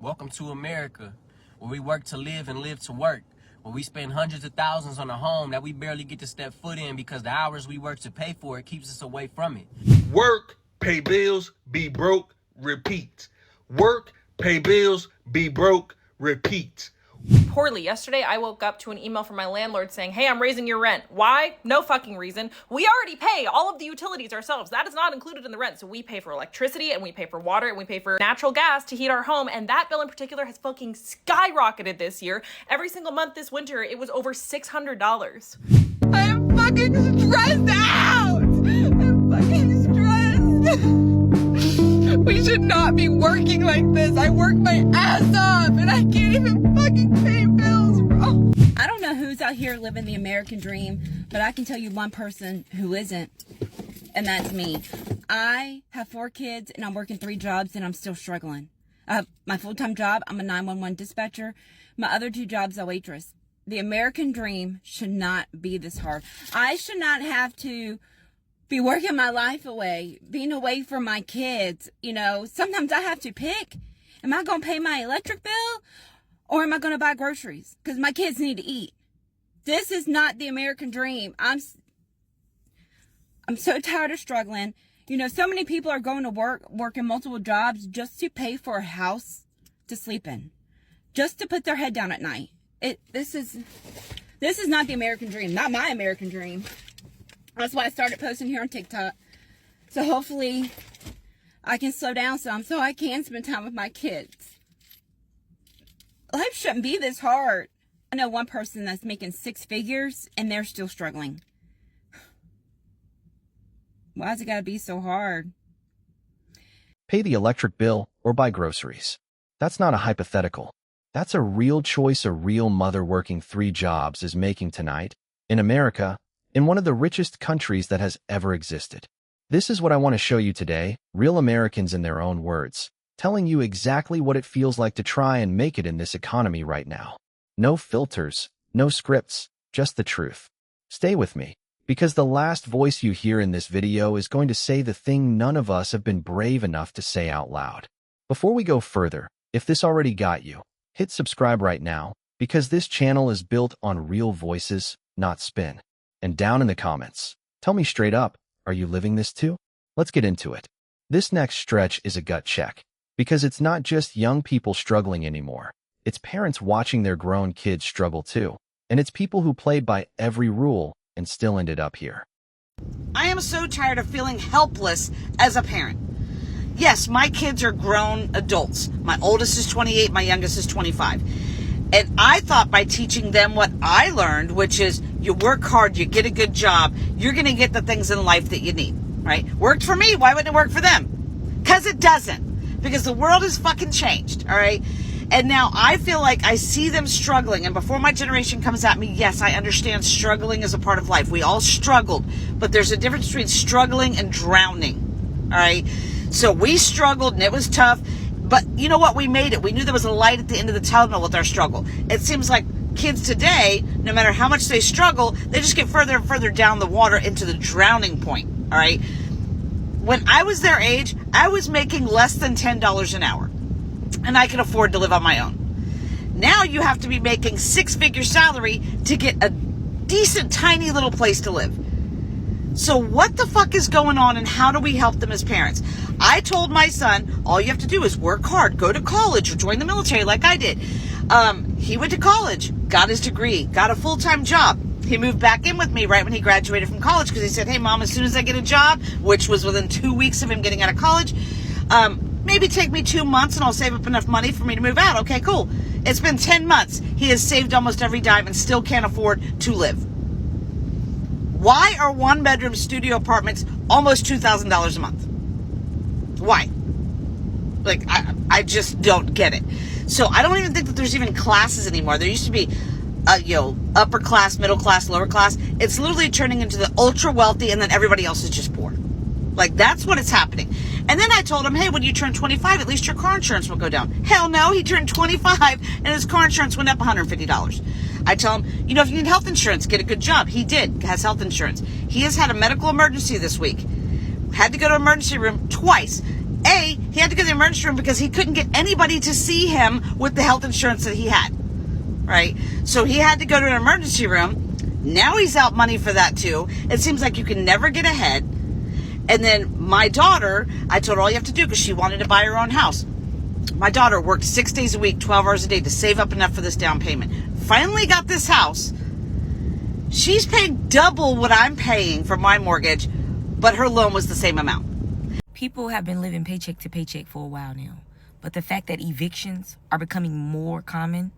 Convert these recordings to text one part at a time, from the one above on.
Welcome to America, where we work to live and live to work, where we spend hundreds of thousands on a home that we barely get to step foot in because the hours we work to pay for it keeps us away from it. Work, pay bills, be broke, repeat. Work, pay bills, be broke, repeat. Poorly. Yesterday, I woke up to an email from my landlord saying, hey, I'm raising your rent. Why? No fucking reason. We already pay all of the utilities ourselves. That is not included in the rent. So we pay for electricity and we pay for water and we pay for natural gas to heat our home. And that bill in particular has fucking skyrocketed this year. Every single month this winter, it was over $600. I am fucking stressed out. I'm fucking stressed. We should not be working like this. I work my ass off and I can't even fucking pay bills, bro. I don't know who's out here living the American dream, but I can tell you one person who isn't, and that's me. I have 4 kids and I'm working 3 jobs and I'm still struggling. I have my full-time job. I'm a 911 dispatcher. My other 2 jobs, a waitress. The American dream should not be this hard. I should not have to be working my life away, being away from my kids. You know, sometimes I have to pick. Am I going to pay my electric bill or am I going to buy groceries? Because my kids need to eat. This is not the American dream. I'm so tired of struggling. You know, so many people are going to work, working multiple jobs just to pay for a house to sleep in, just to put their head down at night. This is not the American dream, not my American dream. That's why I started posting here on TikTok. So hopefully I can slow down some so I can spend time with my kids. Life shouldn't be this hard. I know one person that's making 6 figures and they're still struggling. Why's it gotta be so hard? Pay the electric bill or buy groceries. That's not a hypothetical. That's a real choice a real mother working 3 jobs is making tonight in America, in one of the richest countries that has ever existed. This is what I want to show you today, real Americans in their own words, telling you exactly what it feels like to try and make it in this economy right now. No filters, no scripts, just the truth. Stay with me, because the last voice you hear in this video is going to say the thing none of us have been brave enough to say out loud. Before we go further, if this already got you, hit subscribe right now, because this channel is built on real voices, not spin. And down in the comments, tell me straight up, are you living this too? Let's get into it. This next stretch is a gut check, because it's not just young people struggling anymore. It's parents watching their grown kids struggle too. And it's people who played by every rule and still ended up here. I am so tired of feeling helpless as a parent. Yes, my kids are grown adults. My oldest is 28, my youngest is 25. And I thought by teaching them what I learned, which is you work hard, you get a good job, you're going to get the things in life that you need, right? Worked for me. Why wouldn't it work for them? Because it doesn't. Because the world has fucking changed, all right? And now I feel like I see them struggling. And before my generation comes at me, yes, I understand struggling is a part of life. We all struggled. But there's a difference between struggling and drowning, all right? So we struggled and it was tough. But you know what? We made it. We knew there was a light at the end of the tunnel with our struggle. It seems like kids today, no matter how much they struggle, they just get further and further down the water into the drowning point, all right? When I was their age, I was making less than $10 an hour, and I could afford to live on my own. Now you have to be making 6-figure salary to get a decent, tiny little place to live. So what the fuck is going on and how do we help them as parents? I told my son, all you have to do is work hard, go to college or join the military like I did. He went to college, got his degree, got a full-time job. He moved back in with me right when he graduated from college because he said, hey, Mom, as soon as I get a job, which was within 2 weeks of him getting out of college, maybe take me 2 months and I'll save up enough money for me to move out. Okay, cool. It's been 10 months. He has saved almost every dime and still can't afford to live. Why are 1-bedroom studio apartments almost $2,000 a month? Why? Like, I just don't get it. So I don't even think that there's even classes anymore. There used to be, upper class, middle class, lower class. It's literally turning into the ultra wealthy and then everybody else is just poor. Like, that's what is happening. And then I told him, hey, when you turn 25, at least your car insurance will go down. Hell no, he turned 25 and his car insurance went up $150. I tell him, if you need health insurance, get a good job. He has health insurance. He has had a medical emergency this week. Had to go to emergency room twice. A, He had to go to the emergency room because he couldn't get anybody to see him with the health insurance that he had, right? So he had to go to an emergency room. Now he's out money for that too. It seems like you can never get ahead. And then my daughter, I told her all you have to do, because she wanted to buy her own house. My daughter worked 6 days a week, 12 hours a day to save up enough for this down payment. Finally got this house. She's paying double what I'm paying for my mortgage, but her loan was the same amount. People have been living paycheck to paycheck for a while now. But the fact that evictions are becoming more common,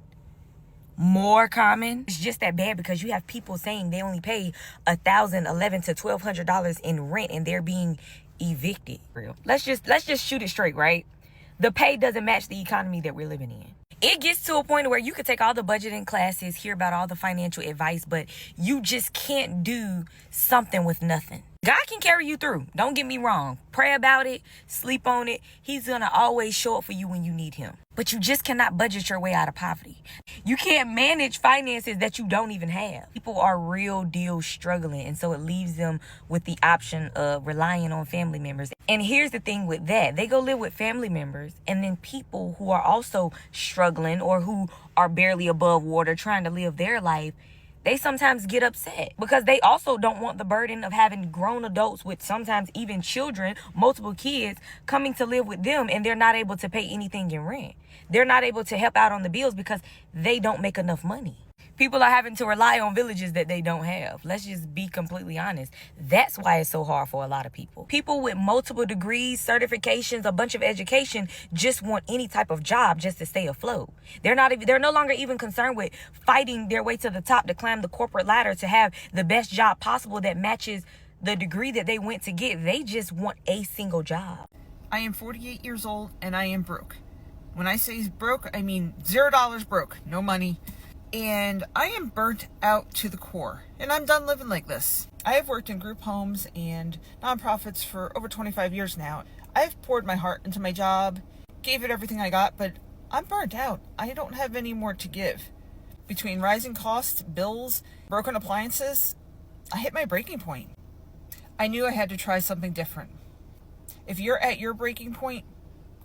it's just that bad, because you have people saying they only pay $1,000, $1,100 to $1,200 in rent and they're being evicted. Let's just shoot it straight, right? The pay doesn't match the economy that we're living in. It gets to a point where you could take all the budgeting classes, hear about all the financial advice, but you just can't do something with nothing. God can carry you through. Don't get me wrong. Pray about it. Sleep on it. He's going to always show up for you when you need him. But you just cannot budget your way out of poverty. You can't manage finances that you don't even have. People are real deal struggling, and so it leaves them with the option of relying on family members. And here's the thing with that. They go live with family members, and then people who are also struggling or who are barely above water trying to live their life, they sometimes get upset because they also don't want the burden of having grown adults with sometimes even children, multiple kids, coming to live with them, and they're not able to pay anything in rent. They're not able to help out on the bills because they don't make enough money. People are having to rely on villages that they don't have. Let's just be completely honest. That's why it's so hard for a lot of people. People with multiple degrees, certifications, a bunch of education just want any type of job just to stay afloat. They're no longer even concerned with fighting their way to the top to climb the corporate ladder to have the best job possible that matches the degree that they went to get. They just want a single job. I am 48 years old and I am broke. When I say broke, I mean $0 broke, no money. And I am burnt out to the core, and I'm done living like this. I have worked in group homes and nonprofits for over 25 years now. I've poured my heart into my job, gave it everything I got, but I'm burnt out. I don't have any more to give. Between rising costs, bills, broken appliances, I hit my breaking point. I knew I had to try something different. If you're at your breaking point,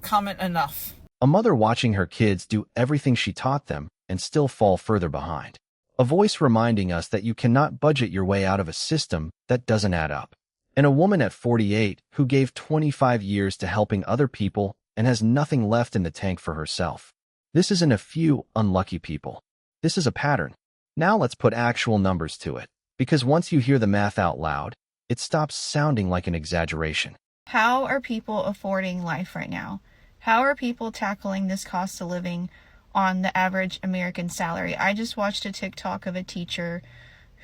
comment enough. A mother watching her kids do everything she taught them and still fall further behind. A voice reminding us that you cannot budget your way out of a system that doesn't add up. And a woman at 48 who gave 25 years to helping other people and has nothing left in the tank for herself. This isn't a few unlucky people. This is a pattern. Now let's put actual numbers to it, because once you hear the math out loud, it stops sounding like an exaggeration. How are people affording life right now? How are people tackling this cost of living on the average American salary? I just watched a TikTok of a teacher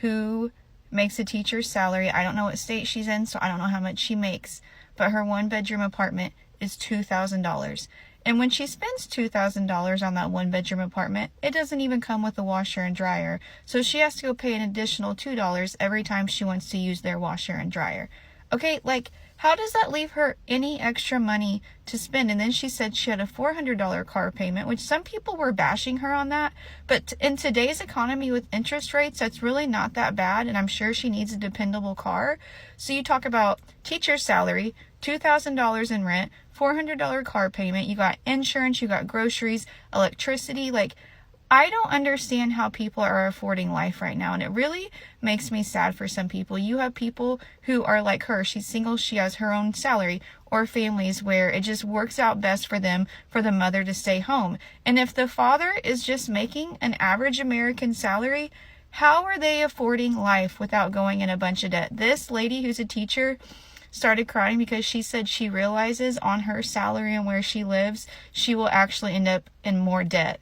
who makes a teacher's salary. I don't know what state she's in, so I don't know how much she makes, but her 1-bedroom apartment is $2,000. And when she spends $2,000 on that 1-bedroom apartment, it doesn't even come with a washer and dryer. So she has to go pay an additional $2 every time she wants to use their washer and dryer. Okay, like, how does that leave her any extra money to spend? And then she said she had a $400 car payment, which some people were bashing her on that. But in today's economy with interest rates, that's really not that bad. And I'm sure she needs a dependable car. So you talk about teacher's salary, $2,000 in rent, $400 car payment. You got insurance, you got groceries, electricity. Like, I don't understand how people are affording life right now, and it really makes me sad for some people. You have people who are like her. She's single, she has her own salary, or families where it just works out best for them, for the mother to stay home. And if the father is just making an average American salary, how are they affording life without going in a bunch of debt? This lady who's a teacher started crying because she said she realizes on her salary and where she lives, she will actually end up in more debt.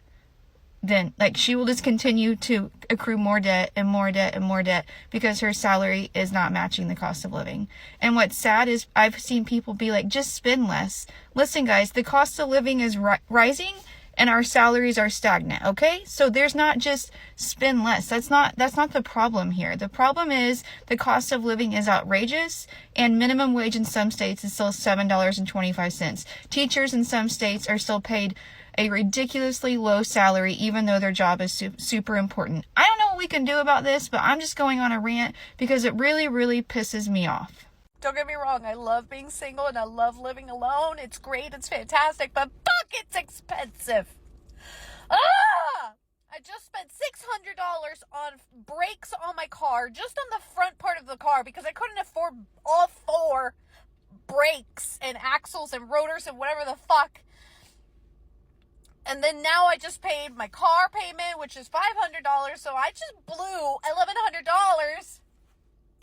Then, like, she will just continue to accrue more debt and more debt and more debt because her salary is not matching the cost of living. And what's sad is I've seen people be like, just spend less. Listen, guys, the cost of living is rising and our salaries are stagnant, okay? So there's not just spend less. That's not the problem here. The problem is the cost of living is outrageous, and minimum wage in some states is still $7.25. Teachers in some states are still paid a ridiculously low salary, even though their job is super important. I don't know what we can do about this, but I'm just going on a rant because it really, really pisses me off. Don't get me wrong, I love being single and I love living alone. It's great, it's fantastic, but fuck, it's expensive. Ah! I just spent $600 on brakes on my car, just on the front part of the car, because I couldn't afford all 4 brakes and axles and rotors and whatever the fuck. And then now I just paid my car payment, which is $500, so I just blew $1,100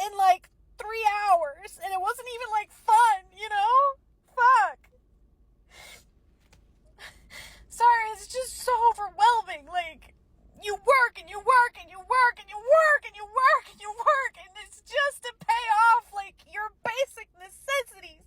in like 3 hours, and it wasn't even like fun, you know? Fuck. Sorry, it's just so overwhelming. Like, you work and you work and you work and you work and you work and you work, and it's just to pay off like your basic necessities.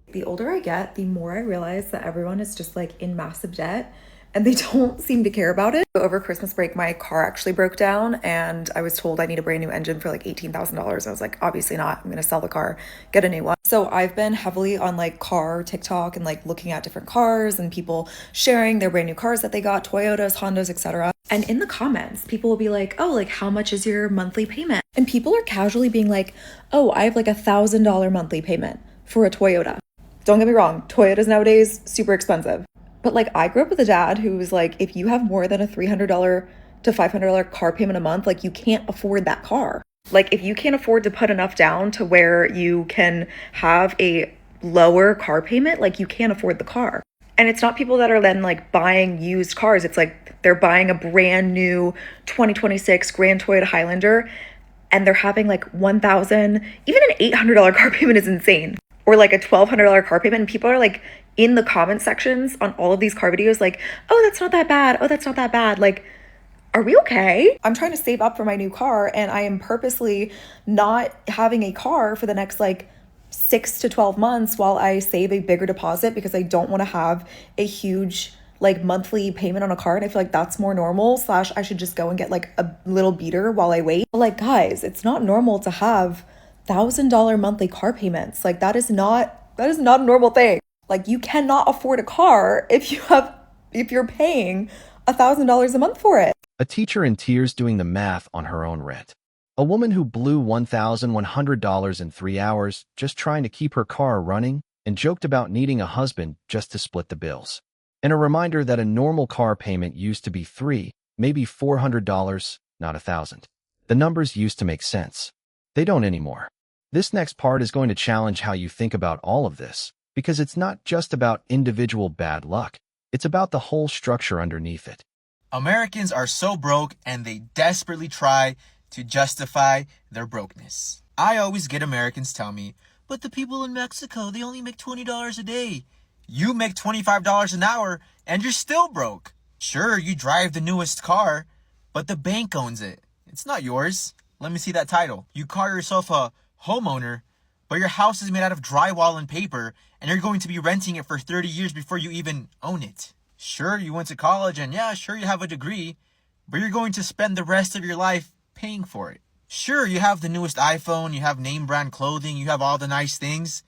The older I get, the more I realize that everyone is just like in massive debt and they don't seem to care about it. Over Christmas break, my car actually broke down and I was told I need a brand new engine for like $18,000. I was like, obviously not. I'm gonna sell the car, get a new one. So I've been heavily on like car TikTok and like looking at different cars and people sharing their brand new cars that they got, Toyotas, Hondas, etc. And in the comments, people will be like, oh, like how much is your monthly payment? And people are casually being like, oh, I have like $1,000 monthly payment for a Toyota. Don't get me wrong, Toyotas nowadays, super expensive. But like I grew up with a dad who was like, if you have more than a $300 to $500 car payment a month, like you can't afford that car. Like if you can't afford to put enough down to where you can have a lower car payment, like you can't afford the car. And it's not people that are then like buying used cars. It's like they're buying a brand new 2026 Grand Toyota Highlander and they're having like $1,000, even an $800 car payment is insane. Or like a $1,200 car payment, and people are like in the comment sections on all of these car videos like, oh, that's not that bad. Oh, that's not that bad. Like, are we okay? I'm trying to save up for my new car and I am purposely not having a car for the next like 6 to 12 months while I save a bigger deposit because I don't want to have a huge like monthly payment on a car. And I feel like that's more normal / I should just go and get like a little beater while I wait. But like, guys, it's not normal to have $1,000 monthly car payments. Like that is not a normal thing. Like you cannot afford a car if you're paying $1,000 a month for it. A teacher in tears doing the math on her own rent. A woman who blew $1,100 in 3 hours just trying to keep her car running and joked about needing a husband just to split the bills. And a reminder that a normal car payment used to be maybe $400, not $1,000. The numbers used to make sense. They don't anymore. This next part is going to challenge how you think about all of this, because it's not just about individual bad luck. It's about the whole structure underneath it. Americans are so broke and they desperately try to justify their brokenness. I always get Americans tell me, but the people in Mexico, they only make $20 a day. You make $25 an hour and you're still broke. Sure, you drive the newest car, but the bank owns it. It's not yours. Let me see that title. You call yourself a homeowner, but your house is made out of drywall and paper, and you're going to be renting it for 30 years before you even own it. Sure, you went to college, and yeah, sure, you have a degree, but you're going to spend the rest of your life paying for it. Sure, you have the newest iPhone, you have name brand clothing, you have all the nice things,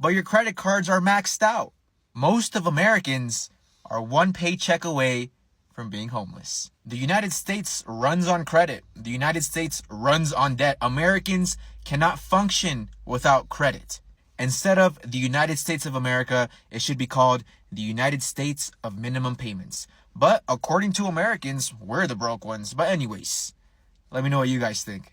but your credit cards are maxed out. Most of Americans are one paycheck away from being homeless. The United States runs on credit. The United States runs on debt. Americans cannot function without credit. Instead of the United States of America, it should be called the United States of Minimum Payments. But according to Americans, we're the broke ones. But anyways, let me know what you guys think.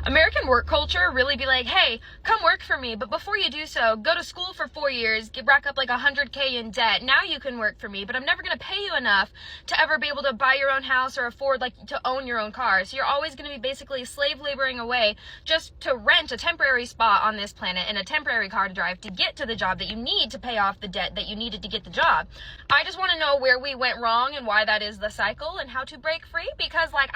American work culture really be like, hey, come work for me, but before you do so, go to school for 4 years, rack up like $100K in debt. Now you can work for me, but I'm never going to pay you enough to ever be able to buy your own house or afford like to own your own car. So you're always going to be basically slave laboring away just to rent a temporary spot on this planet and a temporary car to drive to get to the job that you need to pay off the debt that you needed to get the job. I just want to know where we went wrong and why that is the cycle and how to break free, because like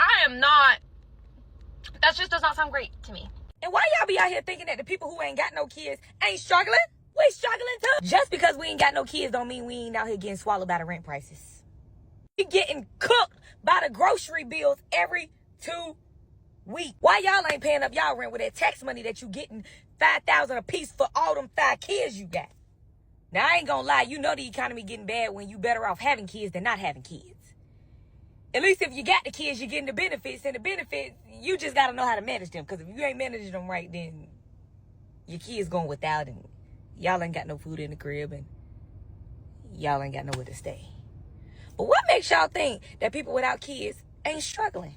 that just does not sound great to me. And why y'all be out here thinking that the people who ain't got no kids ain't struggling? We struggling too. Just because we ain't got no kids don't mean we ain't out here getting swallowed by the rent prices. We getting cooked by the grocery bills every 2 weeks. Why y'all ain't paying up y'all rent with that tax money that you getting $5,000 a piece for all them 5 kids you got? Now I ain't gonna lie, you know the economy getting bad when you better off having kids than not having kids. At least if you got the kids, you're getting the benefits, and the benefits, you just got to know how to manage them. Because if you ain't managing them right, then your kids going without, and y'all ain't got no food in the crib, and y'all ain't got nowhere to stay. But what makes y'all think that people without kids ain't struggling?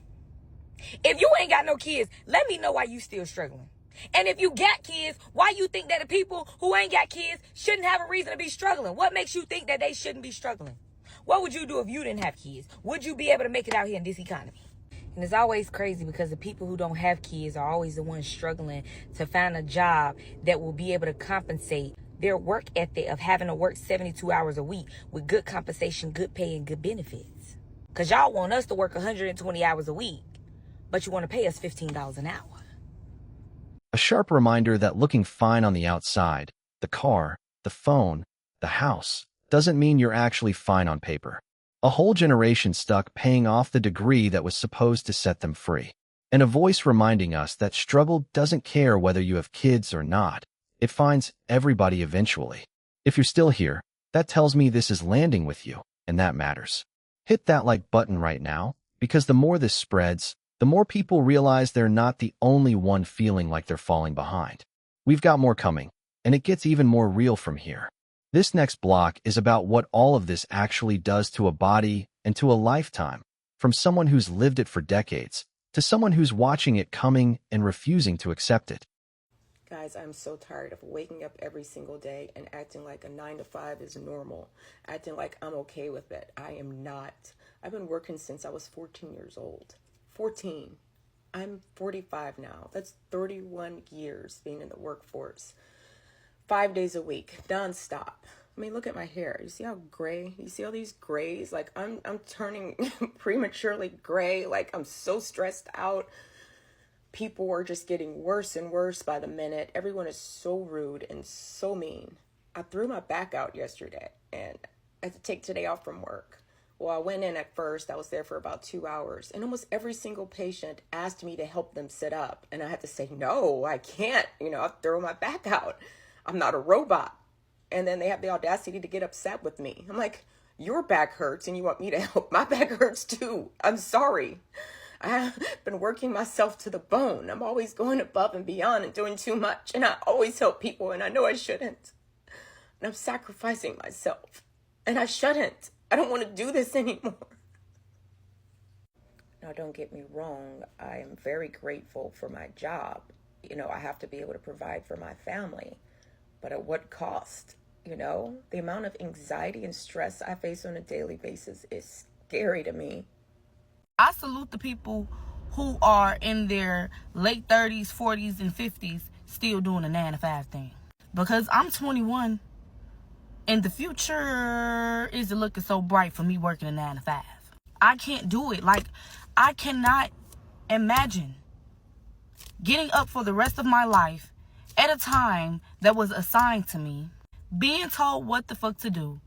If you ain't got no kids, let me know why you still struggling. And if you got kids, why you think that the people who ain't got kids shouldn't have a reason to be struggling? What makes you think that they shouldn't be struggling? What would you do if you didn't have kids? Would you be able to make it out here in this economy? And it's always crazy because the people who don't have kids are always the ones struggling to find a job that will be able to compensate their work ethic of having to work 72 hours a week with good compensation, good pay, and good benefits. Because y'all want us to work 120 hours a week, but you want to pay us $15 an hour. A sharp reminder that looking fine on the outside, the car, the phone, the house, doesn't mean you're actually fine on paper. A whole generation stuck paying off the degree that was supposed to set them free. And a voice reminding us that struggle doesn't care whether you have kids or not. It finds everybody eventually. If you're still here, that tells me this is landing with you, and that matters. Hit that like button right now, because the more this spreads, the more people realize they're not the only one feeling like they're falling behind. We've got more coming, and it gets even more real from here. This next block is about what all of this actually does to a body and to a lifetime, from someone who's lived it for decades to someone who's watching it coming and refusing to accept it. Guys, I'm so tired of waking up every single day and acting like a 9 to 5 is normal, acting like I'm okay with it. I am not. I've been working since I was 14 years old. 14. I'm 45 now. That's 31 years being in the workforce. 5 days a week, nonstop. I mean, look at my hair. You see how gray? You see all these grays? Like, I'm turning prematurely gray. Like, I'm so stressed out. People are just getting worse and worse by the minute. Everyone is so rude and so mean. I threw my back out yesterday, and I had to take today off from work. Well, I went in at first. I was there for about 2 hours, and almost every single patient asked me to help them sit up, and I had to say, no, I can't. I throw my back out. I'm not a robot. And then they have the audacity to get upset with me. I'm like, your back hurts and you want me to help? My back hurts too. I'm sorry. I've been working myself to the bone. I'm always going above and beyond and doing too much. And I always help people, and I know I shouldn't. And I'm sacrificing myself. And I shouldn't. I don't want to do this anymore. Now, don't get me wrong. I am very grateful for my job. I have to be able to provide for my family. But at what cost? The amount of anxiety and stress I face on a daily basis is scary to me. I salute the people who are in their late 30s, 40s, and 50s still doing a 9 to 5 thing. Because I'm 21 and the future isn't looking so bright for me working a 9 to 5. I can't do it. Like, I cannot imagine getting up for the rest of my life at a time that was assigned to me, being told what the fuck to do,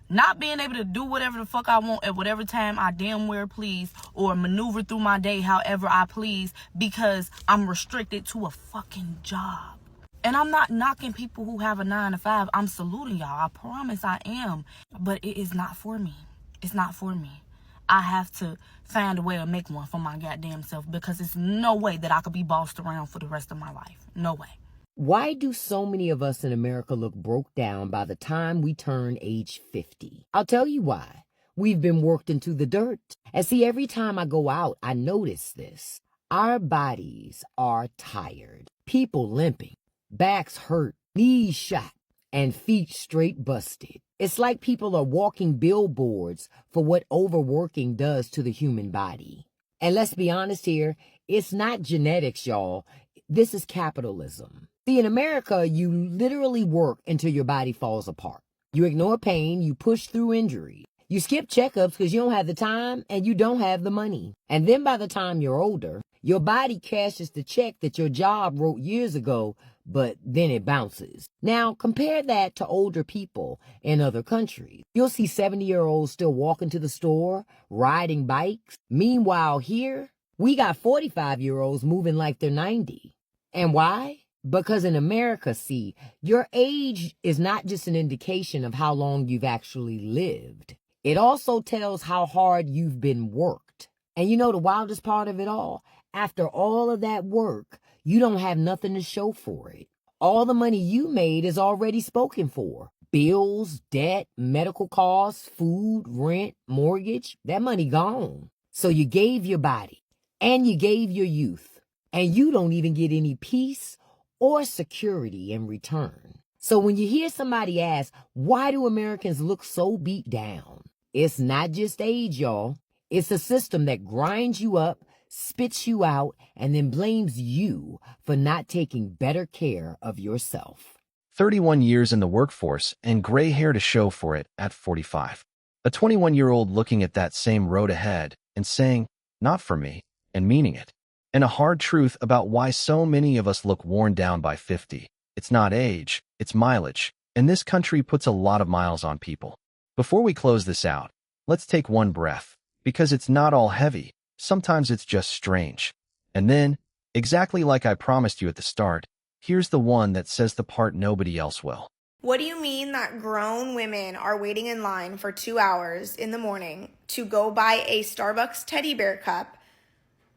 not being able to do whatever the fuck I want at whatever time I damn well please, or maneuver through my day however I please because I'm restricted to a fucking job. And I'm not knocking people who have a 9 to 5. I'm saluting y'all. I promise I am. But it is not for me. It's not for me. I have to find a way to make one for my goddamn self, because there's no way that I could be bossed around for the rest of my life. No way. Why do so many of us in America look broke down by the time we turn age 50? I'll tell you why. We've been worked into the dirt. And see, every time I go out, I notice this. Our bodies are tired. People limping, backs hurt, knees shot, and feet straight busted. It's like people are walking billboards for what overworking does to the human body. And let's be honest here, it's not genetics, y'all. This is capitalism. See, in America, you literally work until your body falls apart. You ignore pain, you push through injury. You skip checkups because you don't have the time and you don't have the money. And then by the time you're older, your body cashes the check that your job wrote years ago, but then it bounces. Now, compare that to older people in other countries. You'll see 70-year-olds still walking to the store, riding bikes. Meanwhile, here, we got 45-year-olds moving like they're 90. And why? Because in America, see, your age is not just an indication of how long you've actually lived. It also tells how hard you've been worked. And you know the wildest part of it all? After all of that work, you don't have nothing to show for it. All the money you made is already spoken for. Bills, debt, medical costs, food, rent, mortgage, that money gone. So you gave your body and you gave your youth, and you don't even get any peace or security in return. So when you hear somebody ask, why do Americans look so beat down? It's not just age, y'all. It's a system that grinds you up, spits you out, and then blames you for not taking better care of yourself. 31 years in the workforce and gray hair to show for it at 45. A 21-year-old looking at that same road ahead and saying, not for me, and meaning it. And a hard truth about why so many of us look worn down by 50. It's not age, it's mileage, and this country puts a lot of miles on people. Before we close this out, let's take one breath, because it's not all heavy. Sometimes it's just strange. And then, exactly like I promised you at the start, here's the one that says the part nobody else will. What do you mean that grown women are waiting in line for 2 hours in the morning to go buy a Starbucks teddy bear cup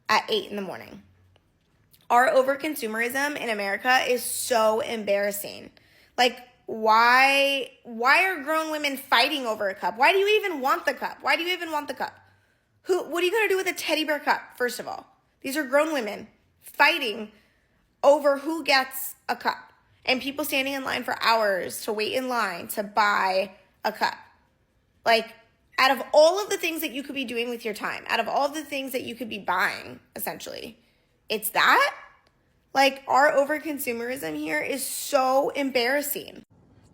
at 8 in the morning? Our overconsumerism in America is so embarrassing. Like, why are grown women fighting over a cup? Why do you even want the cup? Why do you even want the cup? What are you going to do with a teddy bear cup, first of all? These are grown women fighting over who gets a cup. And people standing in line for hours to wait in line to buy a cup. Like, out of all of the things that you could be doing with your time, out of all the things that you could be buying, essentially, it's that? Like, our overconsumerism here is so embarrassing.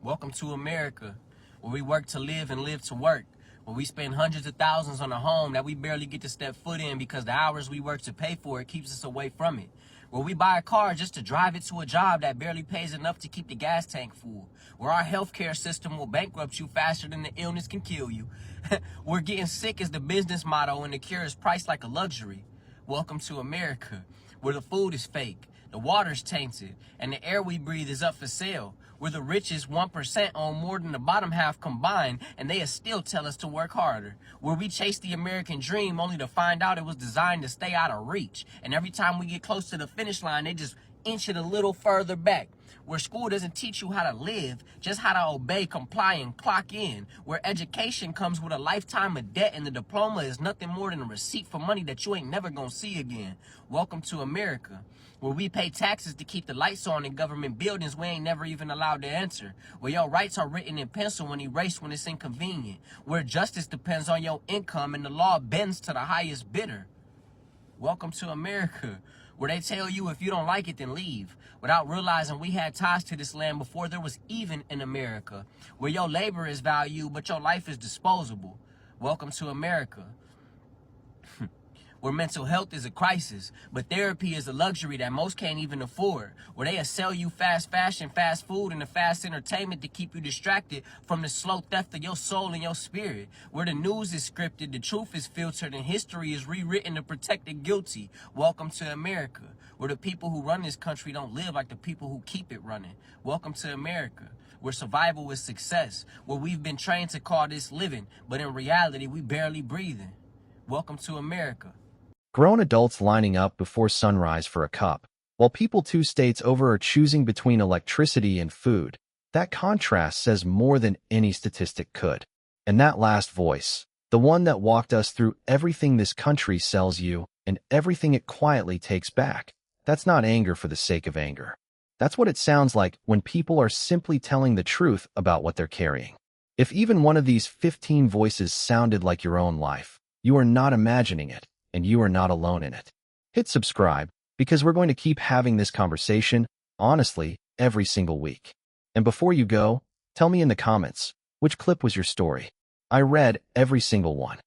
Welcome to America, where we work to live and live to work. Where we spend hundreds of thousands on a home that we barely get to step foot in because the hours we work to pay for it keeps us away from it. Where we buy a car just to drive it to a job that barely pays enough to keep the gas tank full. Where our healthcare system will bankrupt you faster than the illness can kill you. Where getting sick is the business motto and the cure is priced like a luxury. Welcome to America, where the food is fake, the water's tainted, and the air we breathe is up for sale. Where the richest 1% own more than the bottom half combined, and they still tell us to work harder. Where we chase the American dream only to find out it was designed to stay out of reach. And every time we get close to the finish line, they just inch it a little further back. Where school doesn't teach you how to live, just how to obey, comply, and clock in. Where education comes with a lifetime of debt and the diploma is nothing more than a receipt for money that you ain't never gonna see again. Welcome to America, where we pay taxes to keep the lights on in government buildings we ain't never even allowed to enter. Where your rights are written in pencil and erased when it's inconvenient. Where justice depends on your income and the law bends to the highest bidder. Welcome to America, where they tell you if you don't like it, then leave, without realizing we had ties to this land before there was even an America. Where your labor is valued, but your life is disposable. Welcome to America, where mental health is a crisis, but therapy is a luxury that most can't even afford. Where they sell you fast fashion, fast food, and the fast entertainment to keep you distracted from the slow theft of your soul and your spirit. Where the news is scripted, the truth is filtered, and history is rewritten to protect the guilty. Welcome to America, where the people who run this country don't live like the people who keep it running. Welcome to America, where survival is success, where we've been trained to call this living, but in reality, we barely breathing. Welcome to America. Grown adults lining up before sunrise for a cup, while people 2 states over are choosing between electricity and food. That contrast says more than any statistic could. And that last voice, the one that walked us through everything this country sells you and everything it quietly takes back, that's not anger for the sake of anger. That's what it sounds like when people are simply telling the truth about what they're carrying. If even one of these 15 voices sounded like your own life, you are not imagining it. And you are not alone in it. Hit subscribe, because we're going to keep having this conversation, honestly, every single week. And before you go, tell me in the comments, which clip was your story? I read every single one.